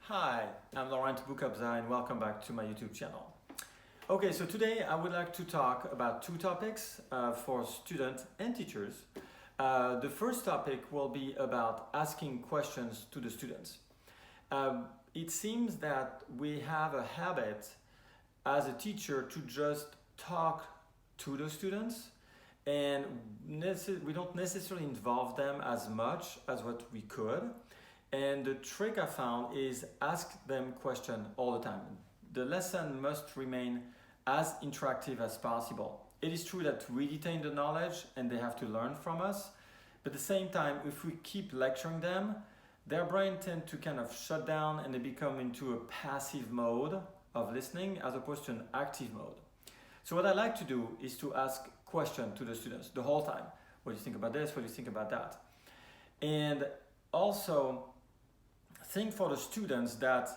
Hi, I'm Laurent Boukobza and welcome back to my YouTube channel. Okay, so today I would like to talk about two topics for students and teachers. The first topic will be about asking questions to the students. It seems that we have a habit as a teacher to just talk to the students and we don't necessarily involve them as much as what we could. And the trick I found is ask them questions all the time. The lesson must remain as interactive as possible. It is true that we retain the knowledge and they have to learn from us, but at the same time, if we keep lecturing them, their brain tends to kind of shut down and they become into a passive mode of listening as opposed to an active mode. So what I like to do is to ask questions to the students the whole time. What do you think about this? What do you think about that? And also, think for the students that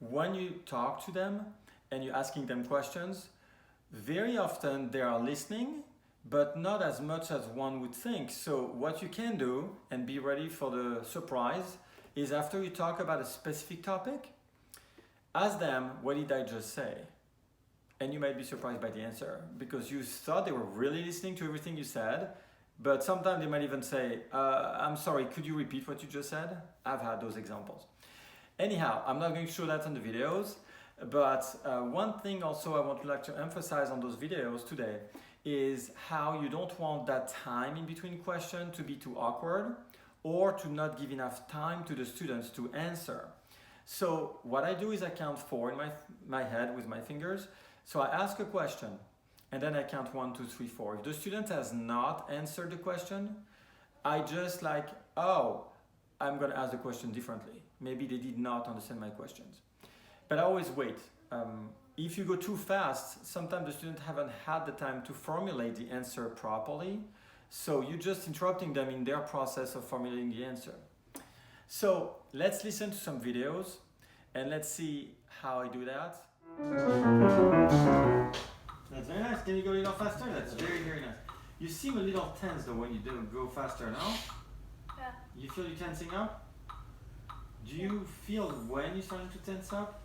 when you talk to them and you're asking them questions, very often they are listening, but not as much as one would think. So what you can do, and be ready for the surprise, is after you talk about a specific topic, ask them, what did I just say? And you might be surprised by the answer because you thought they were really listening to everything you said, but sometimes they might even say, I'm sorry, could you repeat what you just said? I've had those examples. Anyhow, I'm not going to show that on the videos, but one thing also I would like to emphasize on those videos today is how you don't want that time in between questions to be too awkward or to not give enough time to the students to answer. So what I do is I count 4 in my head with my fingers. So I ask a question and then I count 1, 2, 3, 4. If the student has not answered the question, I just I'm going to ask the question differently. Maybe they did not understand my questions. But I always wait. If you go too fast, sometimes the students haven't had the time to formulate the answer properly. So you're just interrupting them in their process of formulating the answer. So let's listen to some videos and let's see how I do that. That's very nice. Can you go a little faster? That's very, very nice. You seem a little tense though when you do go faster now. Yeah. You feel you tensing up? Do you feel when you're starting to tense up?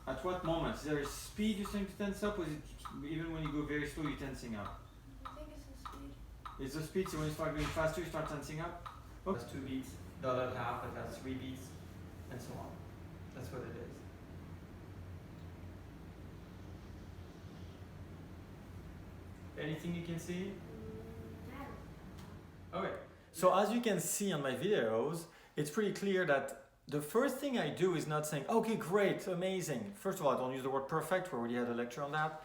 At what moment? Is there a speed you're starting to tense up, or is it even when you go very slow you're tensing up? I think it's the speed. It's the speed, so when you start going faster you start tensing up? That's 2 beats, the other half, but that's 3 beats, and so on. That's what it is. Anything you can see? Okay. So as you can see on my videos, it's pretty clear that the first thing I do is not saying, okay, great, amazing. First of all, I don't use the word perfect. We already had a lecture on that.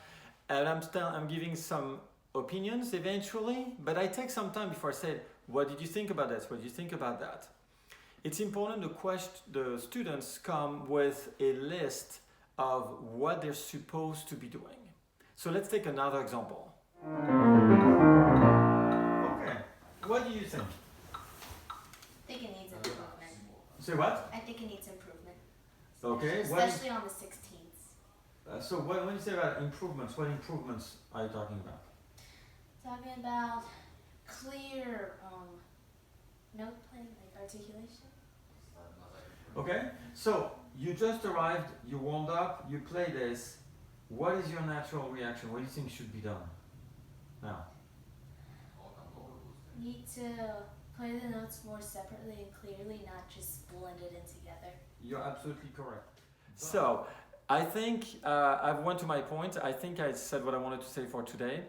And I'm giving some opinions eventually, but I take some time before I say, what did you think about this? What did you think about that? It's important the students come with a list of what they're supposed to be doing. So let's take another example. Okay, what do you think? I think it needs improvement. Say what? I think it needs improvement. Okay. Especially on the 16th. So when you say about improvements, what improvements are you talking about? Talking about clear note playing, like articulation. Okay, so you just arrived, you warmed up, you play this. What is your natural reaction? What do you think should be done now? Need to play the notes more separately and clearly, not just blended in together. You're absolutely correct. So I think I've went to my point. I think I said what I wanted to say for today.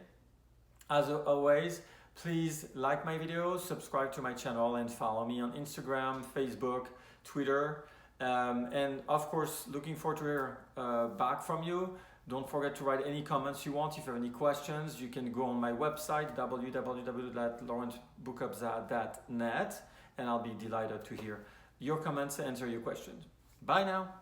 As always, please like my videos, subscribe to my channel, and follow me on Instagram, Facebook, Twitter. And of course, looking forward to hear back from you. Don't forget to write any comments you want. If you have any questions, you can go on my website, www.laurentboukobza.net, and I'll be delighted to hear your comments and answer your questions. Bye now.